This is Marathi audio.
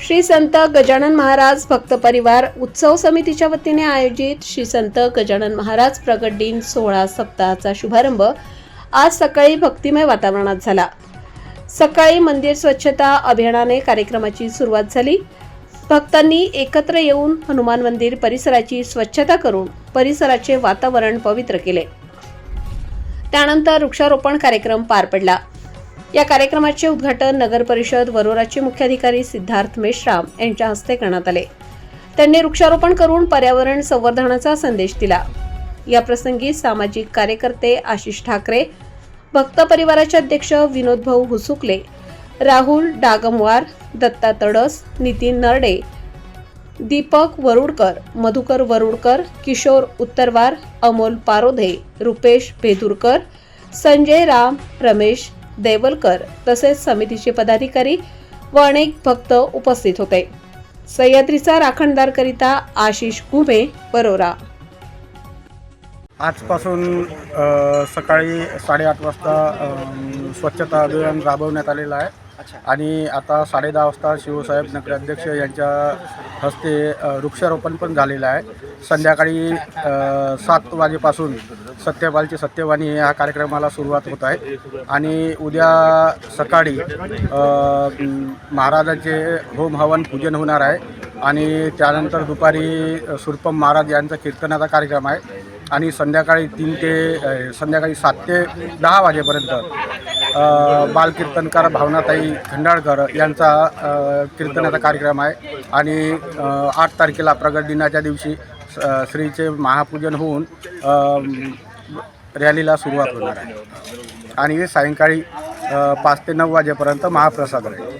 श्री संत गजानन महाराज भक्त परिवार उत्सव समितीच्या वतीने आयोजित श्री संत गजानन महाराज प्रगट दिन 16 सप्ताहाचा शुभारंभ आज सकाळी भक्तिमय वातावरणात झाला। सकाळी मंदिर स्वच्छता अभियानाने कार्यक्रमाची सुरुवात झाली। भक्तांनी एकत्र येऊन हनुमान मंदिर परिसराची स्वच्छता करून परिसराचे वातावरण पवित्र केले। त्यानंतर वृक्षारोपण कार्यक्रम पार पडला। या कार्यक्रमाचे उद्घाटन नगर परिषद वरोराचे मुख्याधिकारी सिद्धार्थ मेश्राम यांच्या हस्ते करण्यात आले। त्यांनी वृक्षारोपण करून पर्यावरण संवर्धनाचा संदेश दिला। या प्रसंगी सामाजिक कार्यकर्ते आशिष ठाकरे, भक्त परिवाराचे अध्यक्ष विनोद भाऊ हुसुकले, राहुल डागमवार, दत्ता तडस, नितीन नरडे, दीपक वरुडकर, मधुकर वरुडकर, किशोर उत्तरवार, अमोल पारोधे, रुपेश बेदुरकर, संजय राम, रमेश देवलकर तसेच समितीचे पदाधिकारी व अनेक भक्त उपस्थित होते। सह्याद्रीचा राखणदारकरिता आशिष घुमे, वरोरा। आजपासून सकाळी 8:30 वाजता स्वच्छता अभियान राबवण्यात आलेलं आहे आणि आता 10:30 वाजता शिवसाहेब नगराध्यक्ष यांच्या हस्ते वृक्षारोपण पण झालेलं आहे। संध्याकाळी 7 वाजेपासून सत्यपालची सत्यवाणी या कार्यक्रमाला सुरुवात होत आहे आणि उद्या सकाळी महाराजांचे होम हवन पूजन होणार आहे आणि त्यानंतर दुपारी सुरपम महाराज यांचा कीर्तनाचा कार्यक्रम आहे आणि संध्याकाळी 7 ते 10 वाजेपर्यंत बालकीर्तनकार भावनाताई खंडाळकर यांचा कीर्तनाचा कार्यक्रम आहे आणि 8 तारखेला प्रगट दिनाच्या दिवशी श्रीचे महापूजन होऊन रॅलीला सुरुवात होणार आहे आणि सायंकाळी 5 ते 9 वाजेपर्यंत महाप्रसाद आहे।